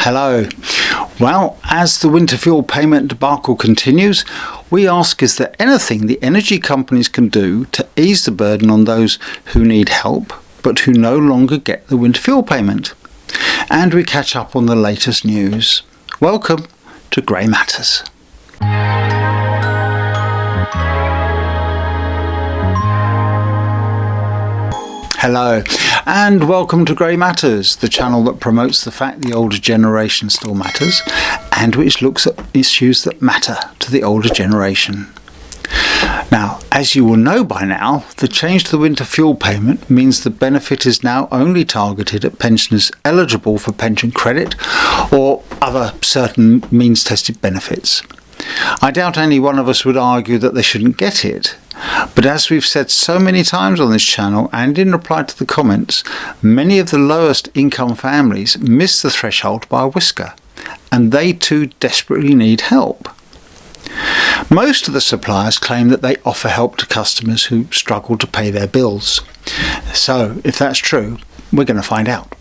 Hello. Well, as the winter fuel payment debacle continues, we ask, is there anything the energy companies can do to ease the burden on those who need help but who no longer get the winter fuel payment? And we catch up on the latest news. Welcome to Grey Matters. Hello, and welcome to Grey Matters, the channel that promotes the fact the older generation still matters, and which looks at issues that matter to the older generation. Now, as you will know by now, the change to the winter fuel payment means the benefit is now only targeted at pensioners eligible for pension credit or other certain means-tested benefits. I doubt any one of us would argue that they shouldn't get it. But as we've said so many times on this channel and in reply to the comments, many of the lowest income families miss the threshold by a whisker, and they too desperately need help. Most of the suppliers claim that they offer help to customers who struggle to pay their bills. So, if that's true, we're going to find out.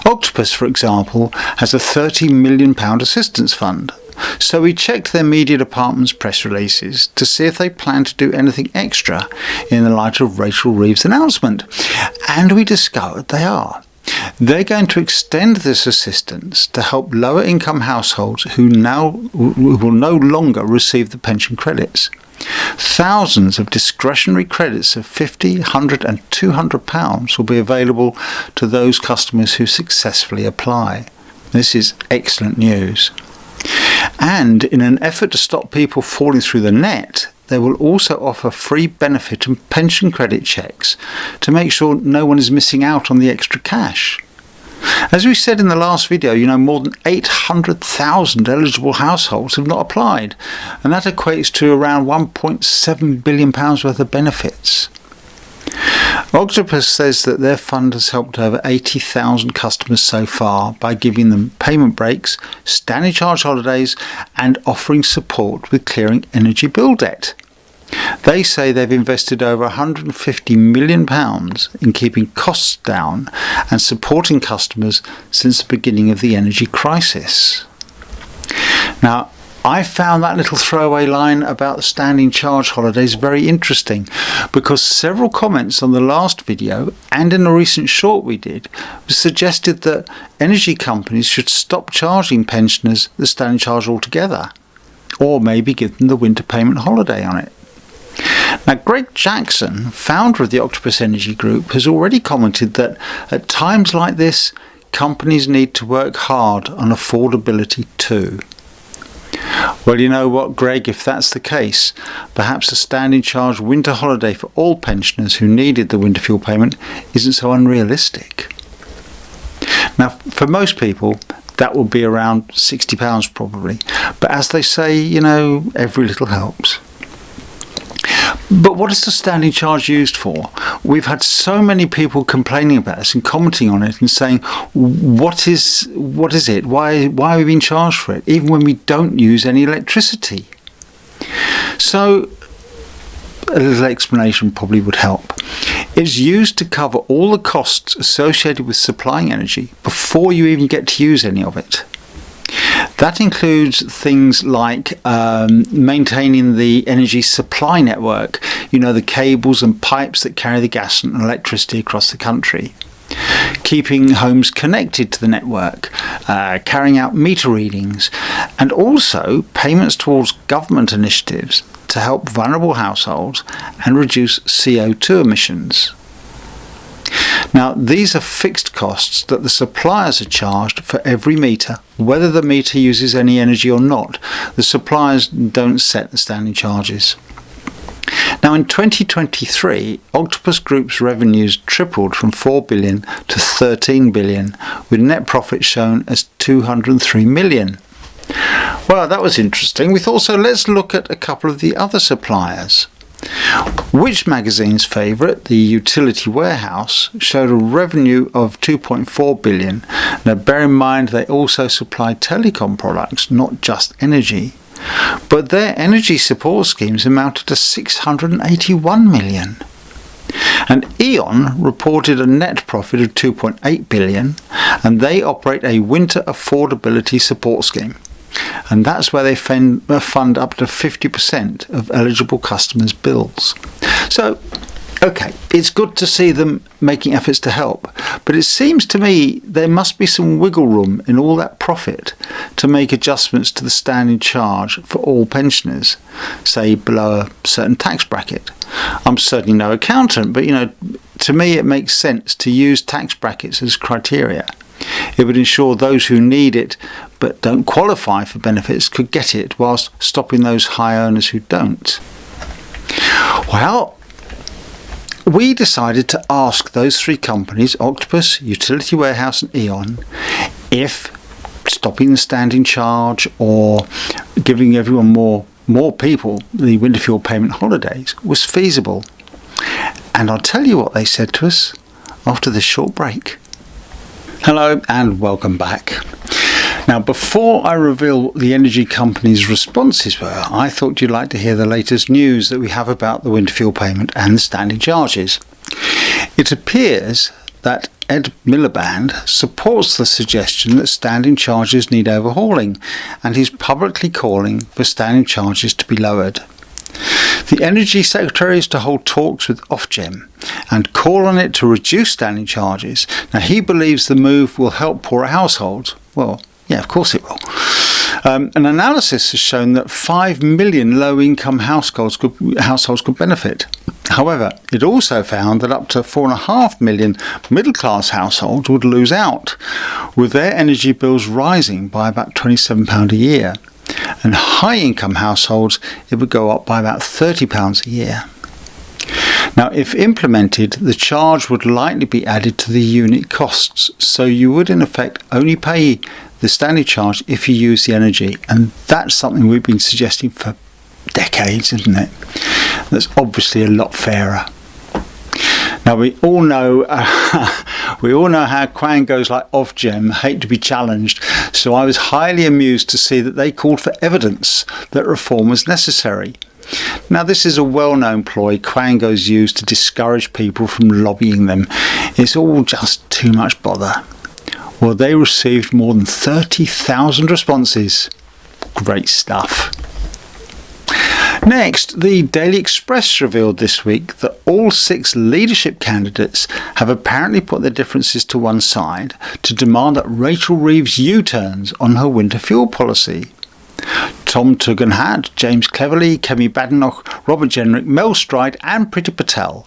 Octopus, for example, has a £30 million assistance fund. So we checked their media department's press releases to see if they plan to do anything extra in the light of Rachel Reeves' announcement. And we discovered they are. They're going to extend this assistance to help lower income households who will no longer receive the pension credits. Thousands of discretionary credits of £50, £100 and £200 will be available to those customers who successfully apply. This is excellent news. And in an effort to stop people falling through the net, they will also offer free benefit and pension credit checks to make sure no one is missing out on the extra cash. As we said in the last video, more than 800,000 eligible households have not applied, and that equates to around £1.7 billion worth of benefits. Octopus says that their fund has helped over 80,000 customers so far by giving them payment breaks, standing charge holidays, and offering support with clearing energy bill debt. They say they've invested over £150 million in keeping costs down and supporting customers since the beginning of the energy crisis. Now, I found that little throwaway line about the standing charge holidays very interesting because several comments on the last video and in a recent short we did suggested that energy companies should stop charging pensioners the standing charge altogether, or maybe give them the winter payment holiday on it. Now, Greg Jackson, founder of the Octopus Energy Group, has already commented that at times like this, companies need to work hard on affordability too. Well, you know what, Greg, if that's the case, perhaps a standing charge winter holiday for all pensioners who needed the winter fuel payment isn't so unrealistic. Now, for most people, that will be around £60 probably, but as they say, every little helps. But what is the standing charge used for? We've had so many people complaining about this and commenting on it and saying, what is it? Why are we being charged for it, even when we don't use any electricity? So a little explanation probably would help. It's used to cover all the costs associated with supplying energy before you even get to use any of it. That includes things like maintaining the energy supply network, the cables and pipes that carry the gas and electricity across the country, keeping homes connected to the network, carrying out meter readings, and also payments towards government initiatives to help vulnerable households and reduce CO2 emissions. Now, these are fixed costs that the suppliers are charged for every meter, whether the meter uses any energy or not. The suppliers don't set the standing charges. Now, in 2023, Octopus Group's revenues tripled from $4 billion to $13 billion, with net profit shown as $203 million. Well, that was interesting. We thought, so let's look at a couple of the other suppliers. Which magazine's favourite, the Utility Warehouse, showed a revenue of $2.4 billion. Now, bear in mind they also supply telecom products, not just energy. But their energy support schemes amounted to $681 million. And E.ON reported a net profit of 2.8 billion, and they operate a winter affordability support scheme. And that's where they fund up to 50% of eligible customers' bills. So, okay, it's good to see them making efforts to help, but it seems to me there must be some wiggle room in all that profit to make adjustments to the standing charge for all pensioners, say below a certain tax bracket. I'm certainly no accountant, but to me it makes sense to use tax brackets as criteria. It would ensure those who need it but don't qualify for benefits could get it, whilst stopping those high earners who don't. Well, we decided to ask those three companies, Octopus, Utility Warehouse and E.ON, if stopping the standing charge or giving everyone more people the winter fuel payment holidays was feasible. And I'll tell you what they said to us after this short break. Hello and welcome back. Now, before I reveal the energy companies' responses were, I thought you'd like to hear the latest news that we have about the winter fuel payment and the standing charges. It appears that Ed Miliband supports the suggestion that standing charges need overhauling, and he's publicly calling for standing charges to be lowered. The Energy Secretary is to hold talks with Ofgem and call on it to reduce standing charges. Now, he believes the move will help poorer households. Well, yeah, of course it will. An analysis has shown that 5 million low-income households could benefit. However, it also found that up to 4.5 million middle-class households would lose out, with their energy bills rising by about £27 a year. And high-income households, it would go up by about £30 a year. Now, if implemented, the charge would likely be added to the unit costs, so you would in effect only pay the standing charge if you use the energy, and that's something we've been suggesting for decades, isn't it? That's obviously a lot fairer. Now, we all know how quangos like Ofgem hate to be challenged, so I was highly amused to see that they called for evidence that reform was necessary. Now, this is a well-known ploy quangos use to discourage people from lobbying them. It's all just too much bother. Well, they received more than 30,000 responses. Great stuff. Next, the Daily Express revealed this week that all 6 leadership candidates have apparently put their differences to one side to demand that Rachel Reeves U-turns on her winter fuel policy. Tom Tugendhat, James Cleverly, Kemi Badenoch, Robert Jenrick, Mel Stride and Priti Patel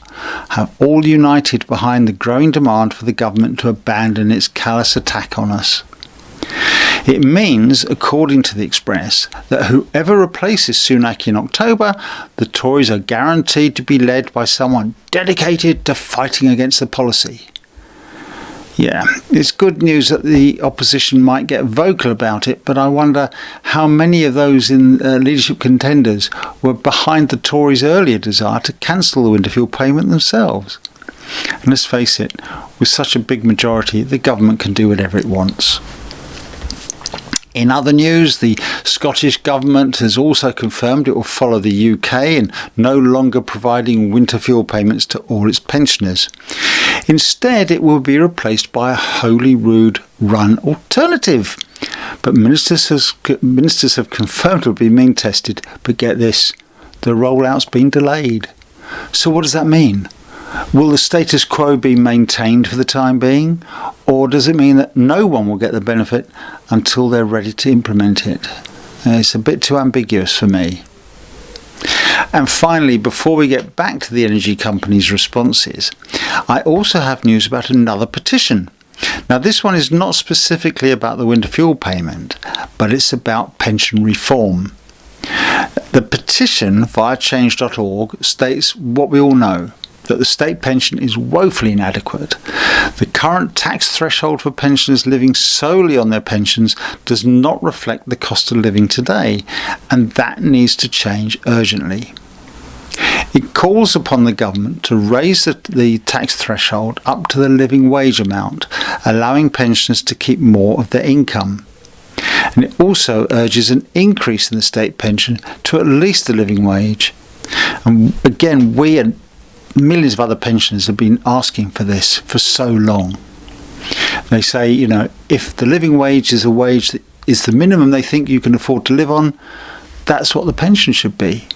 have all united behind the growing demand for the government to abandon its callous attack on us. It means, according to the Express, that whoever replaces Sunak in October, the Tories are guaranteed to be led by someone dedicated to fighting against the policy. Yeah, it's good news that the opposition might get vocal about it, but I wonder how many of those in leadership contenders were behind the Tories' earlier desire to cancel the winter fuel payment themselves. And let's face it, with such a big majority, the government can do whatever it wants. In other news, the Scottish Government has also confirmed it will follow the UK in no longer providing winter fuel payments to all its pensioners. Instead, it will be replaced by a Holyrood-run alternative. But ministers have confirmed it will be being tested, but get this, the rollout's been delayed. So what does that mean? Will the status quo be maintained for the time being, or does it mean that no one will get the benefit until they're ready to implement it? It's a bit too ambiguous for me. And finally, before we get back to the energy companies' responses, I also have news about another petition. Now, this one is not specifically about the winter fuel payment, but it's about pension reform. The petition via change.org states what we all know, that the state pension is woefully inadequate. The current tax threshold for pensioners living solely on their pensions does not reflect the cost of living today, and that needs to change urgently. It calls upon the government to raise the tax threshold up to the living wage amount, allowing pensioners to keep more of their income. And it also urges an increase in the state pension to at least the living wage. And again, we millions of other pensioners have been asking for this for so long. They say, you know, if the living wage is a wage that is the minimum they think you can afford to live on, that's what the pension should be.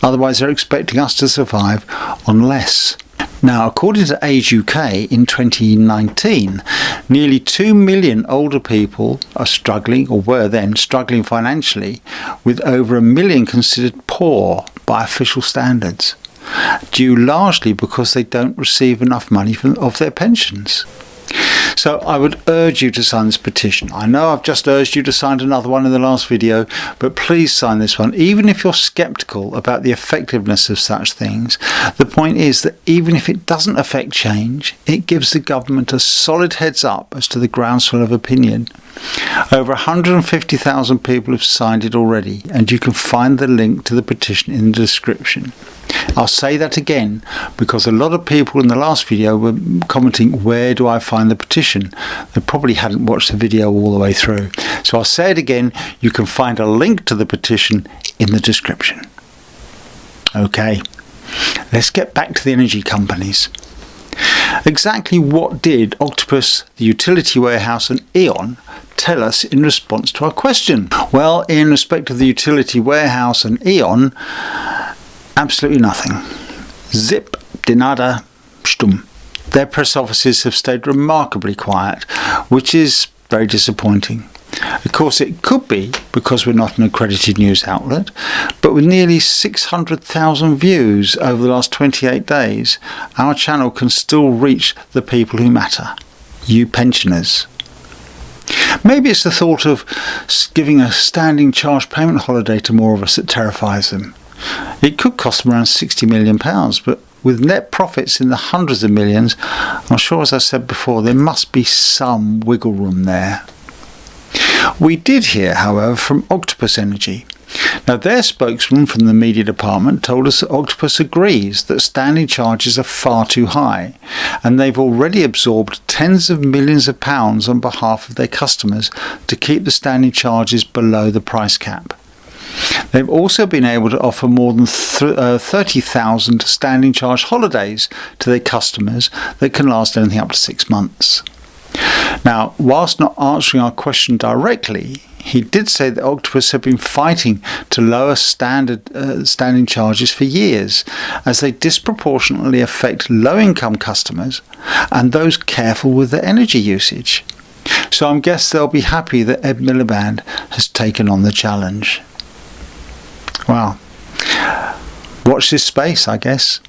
Otherwise they're expecting us to survive on less. Now, according to Age UK in 2019, nearly 2 million older people are struggling, or were then struggling financially, with over 1 million considered poor by official standards, due largely because they don't receive enough money of their pensions. So I would urge you to sign this petition. I know I've just urged you to sign another one in the last video, but please sign this one. Even if you're sceptical about the effectiveness of such things, the point is that even if it doesn't affect change, it gives the government a solid heads up as to the groundswell of opinion. Over 150,000 people have signed it already, and you can find the link to the petition in the description. I'll say that again because a lot of people in the last video were commenting, where do I find the petition? They probably hadn't watched the video all the way through. So I'll say it again, you can find a link to the petition in the description. Okay, let's get back to the energy companies. Exactly what did Octopus, the Utility Warehouse and E.ON tell us in response to our question? Well, in respect of the Utility Warehouse and E.ON, absolutely nothing. Zip, de nada, stumm. Their press offices have stayed remarkably quiet, which is very disappointing. Of course, it could be because we're not an accredited news outlet, but with nearly 600,000 views over the last 28 days, our channel can still reach the people who matter, you pensioners. Maybe it's the thought of giving a standing charge payment holiday to more of us that terrifies them. It could cost them around £60 million, but with net profits in the hundreds of millions, I'm sure, as I said before, there must be some wiggle room there. We did hear, however, from Octopus Energy. Now, their spokesman from the media department told us that Octopus agrees that standing charges are far too high, and they've already absorbed tens of millions of pounds on behalf of their customers to keep the standing charges below the price cap. They've also been able to offer more than 30,000 standing charge holidays to their customers that can last anything up to 6 months. Now, whilst not answering our question directly, he did say that Octopus have been fighting to lower standing charges for years, as they disproportionately affect low-income customers and those careful with their energy usage. So I guess they'll be happy that Ed Miliband has taken on the challenge. Well, watch this space, I guess.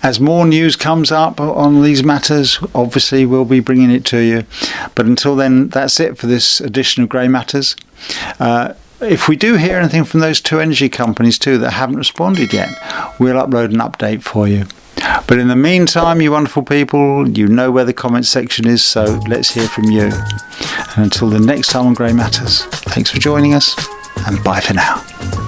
As more news comes up on these matters, obviously we'll be bringing it to you. But until then, that's it for this edition of Grey Matters. If we do hear anything from those two energy companies too that haven't responded yet, we'll upload an update for you. But in the meantime, you wonderful people, you know where the comment section is, so let's hear from you. And until the next time on Grey Matters, thanks for joining us, and bye for now.